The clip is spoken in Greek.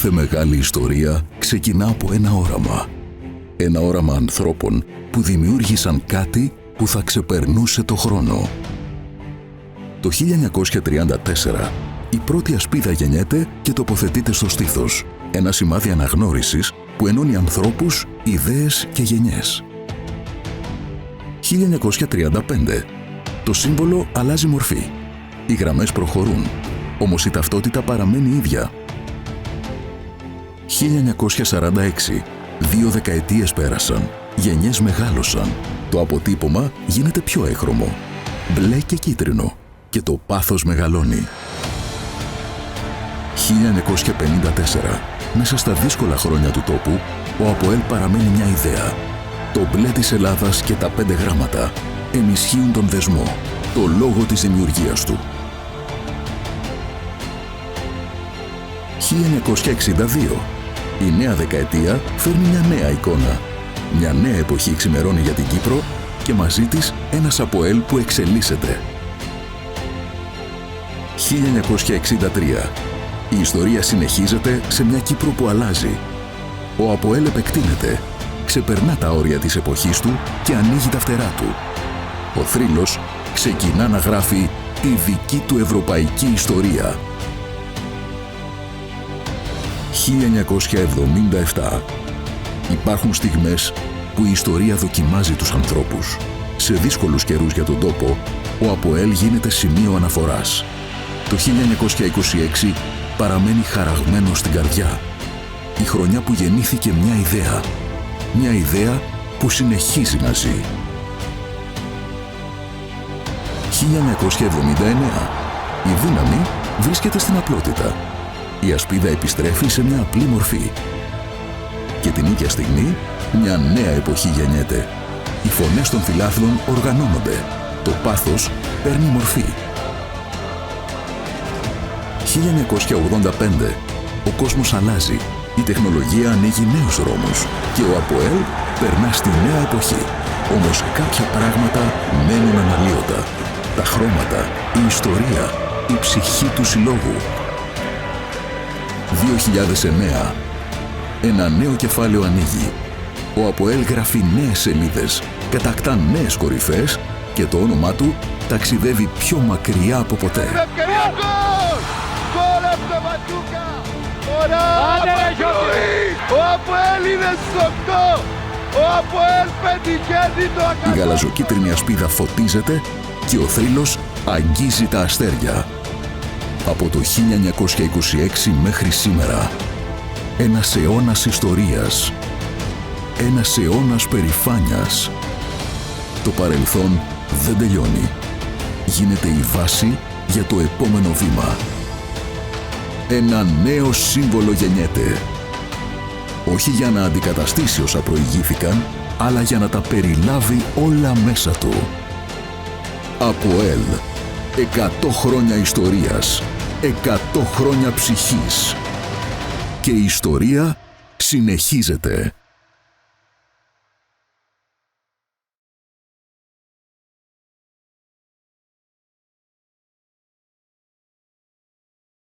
Κάθε μεγάλη ιστορία ξεκινά από ένα όραμα. Ένα όραμα ανθρώπων που δημιούργησαν κάτι που θα ξεπερνούσε το χρόνο. Το 1934, η πρώτη ασπίδα γεννιέται και τοποθετείται στο στήθος. Ένα σημάδι αναγνώρισης που ενώνει ανθρώπους, ιδέες και γενιές. 1935. Το σύμβολο αλλάζει μορφή. Οι γραμμές προχωρούν, όμως η ταυτότητα παραμένει ίδια. 1946. 2 δεκαετίες πέρασαν. Γενιές μεγάλωσαν. Το αποτύπωμα γίνεται πιο έγχρωμο. Μπλε και κίτρινο. Και το πάθος μεγαλώνει. 1954. Μέσα στα δύσκολα χρόνια του τόπου, ο ΑΠΟΕΛ παραμένει μια ιδέα. Το μπλε της Ελλάδας και τα 5 γράμματα ενισχύουν τον δεσμό, το λόγο της δημιουργίας του. 1962. Η νέα δεκαετία φέρνει μια νέα εικόνα. Μια νέα εποχή ξημερώνει για την Κύπρο και μαζί της ένας ΑΠΟΕΛ που εξελίσσεται. 1963. Η ιστορία συνεχίζεται σε μια Κύπρο που αλλάζει. Ο ΑΠΟΕΛ επεκτείνεται, ξεπερνά τα όρια της εποχής του και ανοίγει τα φτερά του. Ο θρύλος ξεκινά να γράφει τη δική του ευρωπαϊκή ιστορία. 1977. Υπάρχουν στιγμές που η ιστορία δοκιμάζει τους ανθρώπους. Σε δύσκολους καιρούς για τον τόπο, ο ΑΠΟΕΛ γίνεται σημείο αναφοράς. Το 1926 παραμένει χαραγμένο στην καρδιά. Η χρονιά που γεννήθηκε μια ιδέα. Μια ιδέα που συνεχίζει να ζει. 1979. Η δύναμη βρίσκεται στην απλότητα. Η ασπίδα επιστρέφει σε μια απλή μορφή. Και την ίδια στιγμή, μια νέα εποχή γεννιέται. Οι φωνές των φιλάθλων οργανώνονται. Το πάθος παίρνει μορφή. 1985. Ο κόσμος αλλάζει. Η τεχνολογία ανοίγει νέους δρόμους. Και ο ΑΠΟΕΛ περνά στη νέα εποχή. Όμως κάποια πράγματα μένουν αναλύωτα. Τα χρώματα, η ιστορία, η ψυχή του συλλόγου. 2009. Ένα νέο κεφάλαιο ανοίγει. Ο ΑΠΟΕΛ γράφει νέες σελίδες, κατακτά νέες κορυφές και το όνομά του ταξιδεύει πιο μακριά από ποτέ. Ο ΑΠΟΕΛ είναι στο 8! Ο ΑΠΟΕΛ πετυχαίνει το ακατό! Η γαλαζοκίτρινη ασπίδα φωτίζεται και ο θρύλος αγγίζει τα αστέρια. Από το 1926 μέχρι σήμερα, ένας αιώνας ιστορίας, ένας αιώνας περηφάνειας. Το παρελθόν δεν τελειώνει. Γίνεται η βάση για το επόμενο βήμα. Ένα νέο σύμβολο γεννιέται. Όχι για να αντικαταστήσει όσα προηγήθηκαν, αλλά για να τα περιλάβει όλα μέσα του. ΑΠΟΕΛ. 100 χρόνια ιστορίας. 100 χρόνια ψυχής. Και η ιστορία συνεχίζεται.